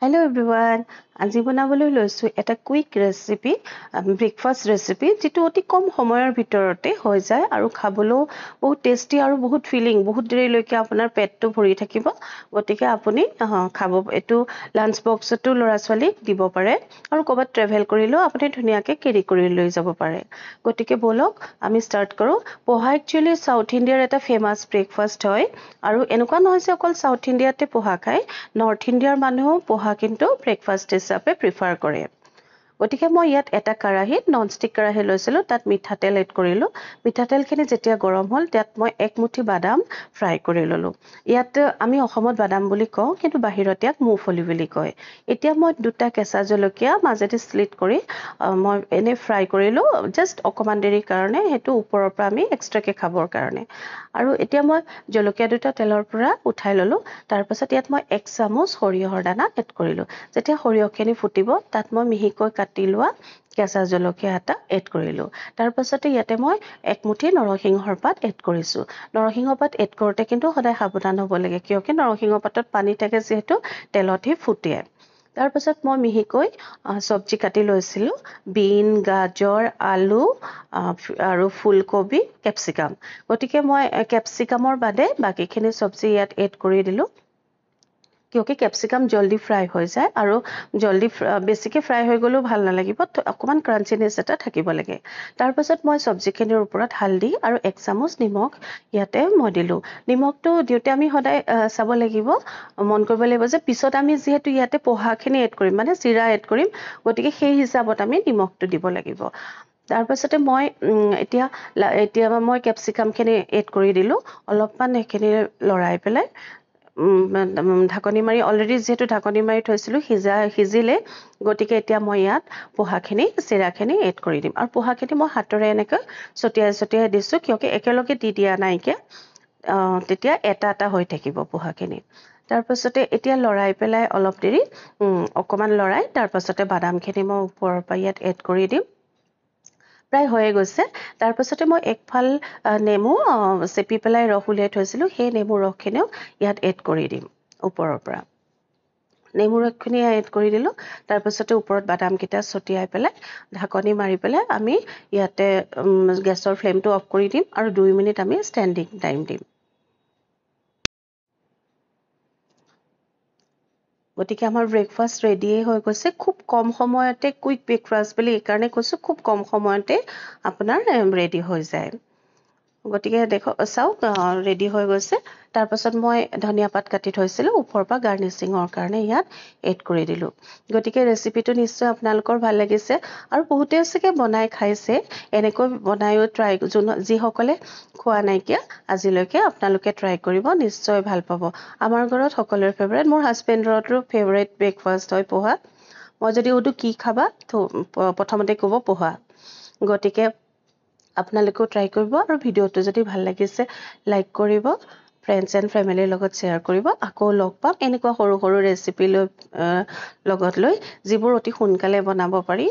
Hello everyone. আজি বনাবলৈ লৈছো এটা কুইক ৰেচিপি ব্ৰেকফাষ্ট ৰেচিপি যেটো অতি কম সময়ৰ ভিতৰতে হৈ যায় আৰু খাবলৈ বহুত টেস্টি আৰু বহুত ফিলিং বহুত দেৰিলৈকে আপোনাৰ পেটটো ভৰি থাকিব গতিকে আপুনি খাব এটো লাঞ্চ বক্সটো লৰা ছোৱালীক দিব পাৰে আৰু ক'বাত ট্ৰেভেল কৰিলেও আপুনি ধুনীয়াকৈ কেৰি কৰি লৈ যাব পাৰে গতিকে বলক আমি ষ্টাৰ্ট কৰো পোহা একচুয়ালি সাউথ ইণ্ডিয়াৰ এটা ফেমাস ব্ৰেকফাষ্ট হয় আৰু এনেকুৱা নহয় যে অকল সাউথ ইণ্ডিয়াতে পোহা খায় নৰ্থ ইণ্ডিয়াৰ মানুহও পোহা কিন্তু ব্ৰেকফাষ্ট হিচাপে প্ৰিফাৰ কৰে গতিকে মই ইয়াত এটা কাৰাহীত ননষ্টিক কাৰাহী লৈছিলো তাত মিঠাতেল এড কৰিলো মিঠাতেলখিনি যেতিয়া গৰম হ'ল তাত মই এক মুঠি বাদাম ফ্ৰাই কৰি ললো ইয়াত আমি অসমত বাদাম বুলি কওঁ কিন্তু বাহিৰত ইয়াক মুফলি বুলি কয় এতিয়া মই দুটা কেঁচা জলকীয়া মাজেদি স্লিট কৰি মই এনে ফ্ৰাই কৰিলো জাস্ট অকমান দেৰি কাৰণে হেতু ওপৰৰ পৰা আমি এক্সট্ৰাকে খাবৰ কাৰণে আৰু এতিয়া মই জলকীয়া দুটা তেলৰ পৰা উঠাই ললো তাৰ পাছত ইয়াত মই এক চামুচ সৰিয়হৰ দানা এড কৰিলো যেতিয়া সৰিয়হখিনি ফুটিব তাত মই মিহিকৈ কাটি লোৱা কেঁচা জলকীয়া এটা এড কৰিলো তাৰ পাছতে ইয়াতে মই এক মুঠি নৰসিংহৰ পাত এড কৰিছো নৰসিংহ পাত এড কৰোতে কিন্তু সদায় সাৱধান হ'ব লাগে কিয়কি নৰসিংহ পাতত পানী থাকে যেহেতু তেলতহে ফুটে তাৰ পাছত মই মিহিকৈ সবজি কাটি লৈছিলো বিন গাজৰ আলু আৰু ফুলকবি ক্যাপসিকাম গতিকে মই ক্যাপসিকামৰ বাদে বাকিখিনি সবজি ইয়াত এড কৰি দিলো কিয়কি ক্যাপসিকাম জলদি ফ্ৰাই হৈ যায় আৰু জলদি বেছিকে ফ্ৰাই হৈ গলেও ভাল নালাগিব অকমান ক্ৰাঞ্চিনেছ এটা থাকিব লাগে তাৰ পাছত মই সবজিখিনিৰ ওপৰত হালদি আৰু এক চামুচ নিমখ ইয়াতে মই দিলো নিমখটো দিওতে আমি সদায় চাব লাগিব মন কৰিব লাগিব যে পিছত আমি যেহেতু ইয়াতে পোহাখিনি এড কৰিম মানে জিৰা এড কৰিম গতিকে সেই হিচাপত আমি নিমখটো দিব লাগিব তাৰ পাছতে মই এতিয়া মই ক্যাপসিকামখিনি এড কৰি দিলো অলপমান এখিনি লৰাই পেলাই ঢাকনি মাৰি অলৰেডি যেহেতু ঢাকনি মাৰি থৈছিলো সিজিলে গতিকে এতিয়া মই ইয়াত পোহাখিনি চিৰাখিনি এড কৰি দিম আৰু পোহাখিনি মই হাতৰে এনেকৈ ছটিয়াই দিছো কিয়কি একেলগে দি দিয়া নাইকে তেতিয়া এটা হৈ থাকিব পোহাখিনি তাৰ পাছতে এতিয়া লৰাই পেলাই অলপ দেৰি অকমান লৰাই তাৰ পাছতে বাদামখিনি মই ওপৰৰ পৰা ইয়াত এড কৰি দিম প্ৰায় হৈয়ে গৈছে তাৰ পাছতে মই একফাল নেমু চেপি পেলাই ৰস উলিয়াই থৈছিলো সেই নেমু ৰসখিনিও ইয়াত এড কৰি দিম ওপৰৰ পৰা নেমু ৰসখিনি এড কৰি দিলো তাৰ পাছতে ওপৰত বাদাম কিটা ছটিয়াই পেলাই ঢাকনি মাৰি পেলাই আমি ইয়াতে গেছৰ ফ্লেমটো অফ কৰি দিম আৰু 2 মিনিট আমি ষ্টেণ্ডিং টাইম দিম গতিকে আমাৰ ব্ৰেকফাষ্ট ৰেডি হৈ গৈছে খুব কম সময়তে কুইক ব্ৰেকফাষ্ট বুলি এই কাৰণে কৈছো খুব কম সময়তে আপোনাৰ ৰেডি হৈ যায় গতিকে দেখো চাওক ৰেডি হৈ গৈছে তাৰ পাছত মই ধনিয়া পাত কাটি থৈছিলো ওপৰৰ পৰা গাৰ্নিশিংৰ কাৰণে ইয়াত এড কৰি দিলো গতিকে ৰেচিপিটো নিশ্চয় আপোনালোকৰ ভাল লাগিছে আৰু বহুতে আছে বনাই খাইছে এনেকৈ বনায়ো ট্ৰাই যি সকলে খোৱা নাইকিয়া আজিলৈকে আপোনালোকে ট্ৰাই কৰিব নিশ্চয় ভাল পাব আমাৰ ঘৰত সকলোৰে ফেভাৰিট মোৰ হাজবেণ্ডৰটো ফেভাৰিট ব্ৰেকফাষ্ট হয় পোহা মই যদি ওদু কি খাবা প্ৰথমতে ক'ব পোহা গতিকে আপোনালোকেও ট্ৰাই কৰিব আৰু ভিডিওটো যদি ভাল লাগিছে লাইক কৰিব ফ্ৰেণ্ডছ এণ্ড ফেমিলিৰ লগত শ্বেয়াৰ কৰিব আকৌ লগ পাম এনেকুৱা সৰু ৰেচিপি লগত লৈ যিবোৰ অতি সোনকালে বনাব পাৰি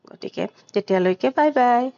গতিকে তেতিয়ালৈকে বাই বাই